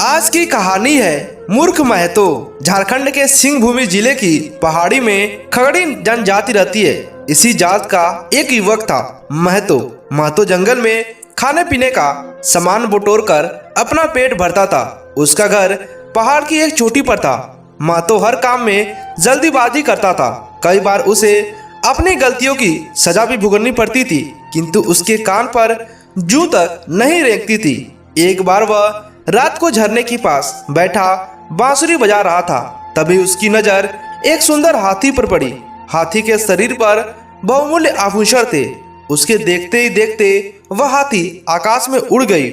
आज की कहानी है मूर्ख महतो। झारखंड के सिंहभूमि जिले की पहाड़ी में खगड़ी जनजाति रहती है। इसी जात का एक युवक था महतो। महतो जंगल में खाने पीने का सामान बटोर कर अपना पेट भरता था। उसका घर पहाड़ की एक चोटी पर था। महतो हर काम में जल्दीबाजी करता था। कई बार उसे अपनी गलतियों की सजा भी भुगतनी पड़ती थी, किंतु उसके कान पर जूं तक नहीं रेंगती थी। एक बार वह रात को झरने के पास बैठा बांसुरी बजा रहा था। तभी उसकी नजर एक सुंदर हाथी पर पड़ी। हाथी के शरीर पर बहुमूल्य आभूषण थे। उसके देखते ही देखते वह हाथी आकाश में उड़ गई।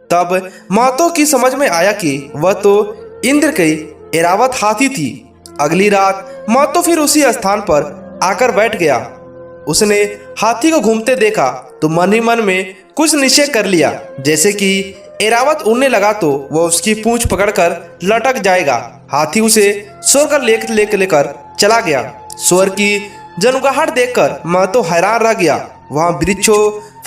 तब महतो की समझ में आया कि वह तो इंद्र की ऐरावत हाथी थी। अगली रात महतो फिर उसी स्थान पर आकर बैठ गया। उसने हाथी को घूमते देखा तो मन ही मन में कुछ निश्चय कर लिया। जैसे कि ऐरावत उड़ने लगा तो वह उसकी पूंछ पकड़कर लटक जाएगा। हाथी उसे स्वर कर लेकर चला गया। स्वर की जनगाहट देखकर महतो हैरान रह गया। वहां वृक्षों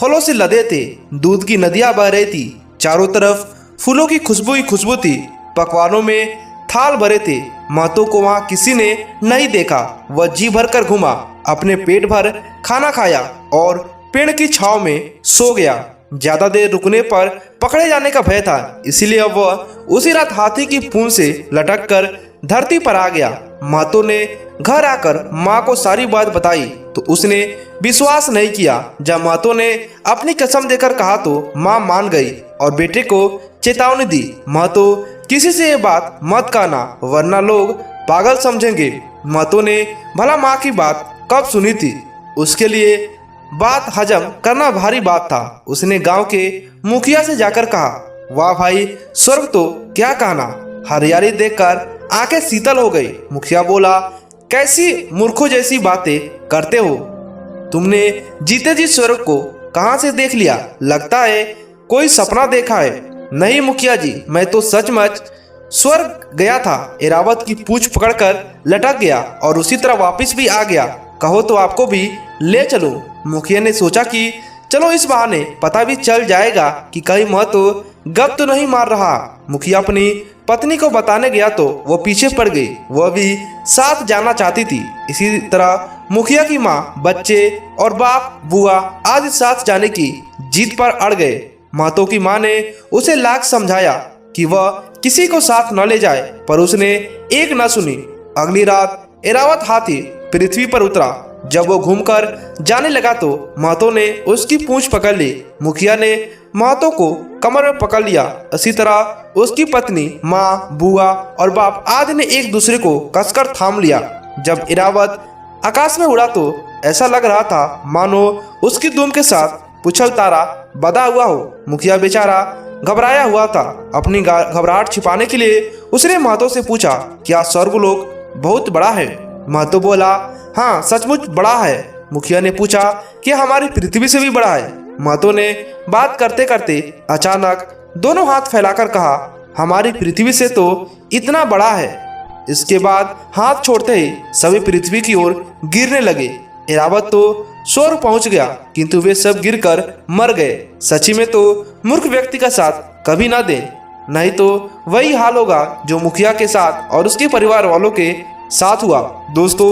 फलों से लदे थे। दूध की नदियां बह रही थी। चारों तरफ फूलों की खुशबू ही खुशबू थी। पकवानों में थाल भरे थे। महतो को वहां किसी ने नहीं देखा। वह जी भर कर घूमा, अपने पेट भर खाना खाया और पेड़ की छांव में सो गया। ज्यादा देर रुकने पर पकड़े जाने का भय था, इसलिए अब वह उसी रात हाथी की पूंछ से लटक कर धरती पर आ गया। महतो ने घर आकर माँ को सारी बात बताई तो उसने विश्वास नहीं किया। जब महतो ने अपनी कसम देकर कहा तो माँ मान गई और बेटे को चेतावनी दी, महतो किसी से ये बात मत कहना वरना लोग पागल समझेंगे। महतो ने भला माँ की बात कब सुनी थी, उसके लिए बात हजम करना भारी बात था। उसने गांव के मुखिया से जाकर कहा, वाह भाई, स्वर्ग तो क्या कहना। हरियाली देखकर आंखें शीतल हो गई। मुखिया बोला, कैसी मूर्खों जैसी बातें करते हो। तुमने जीते जी स्वर्ग को कहां से देख लिया? लगता है कोई सपना देखा है। नहीं मुखिया जी, मैं तो सचमुच स्वर्ग गया था। ऐरावत की पूंछ पकड़कर लटक गया और उसी तरह वापस भी आ गया। कहो तो आपको भी ले चलो। मुखिया ने सोचा कि चलो इस बहाने पता भी चल जाएगा कि कहीं महतो गप तो नहीं मार रहा। मुखिया अपनी पत्नी को बताने गया तो वो पीछे पड़ गई। वह भी साथ जाना चाहती थी। इसी तरह मुखिया की माँ, बच्चे और बाप बुआ आदि साथ जाने की जिद पर अड़ गए। महतो की माँ ने उसे लाख समझाया कि वह किसी को साथ न ले जाए, पर उसने एक न सुनी। अगली रात ऐरावत हाथी पृथ्वी पर उतरा। जब वो घूमकर जाने लगा तो महतो ने उसकी पूंछ पकड़ ली। मुखिया ने महतो को कमर में पकड़ लिया। इसी तरह उसकी पत्नी, माँ, बुआ और बाप आदि ने एक दूसरे को कसकर थाम लिया। जब ऐरावत आकाश में उड़ा तो ऐसा लग रहा था मानो उसकी दुम के साथ पुछल तारा बंधा हुआ हो। मुखिया बेचारा घबराया हुआ था। अपनी घबराहट छिपाने के लिए उसने महतो से पूछा, क्या स्वर्गलोक बहुत बड़ा है? महतो बोला, हाँ सचमुच बड़ा है। मुखिया ने पूछा कि हमारी पृथ्वी से भी बड़ा है? महतो ने बात करते करते अचानक दोनों हाथ फैलाकर कहा, हमारी पृथ्वी से तो इतना बड़ा है। इसके बाद हाथ छोड़ते ही सभी पृथ्वी की ओर गिरने लगे। ऐरावत तो स्वर्ग पहुंच गया, किंतु वे सब गिरकर मर गए। सच्ची में तो मूर्ख व्यक्ति का साथ कभी ना दे, नहीं तो वही हाल होगा जो मुखिया के साथ और उसके परिवार वालों के साथ हुआ। दोस्तों,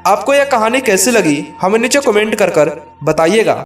आपको यह कहानी कैसी लगी हमें नीचे कमेंट कर बताइएगा।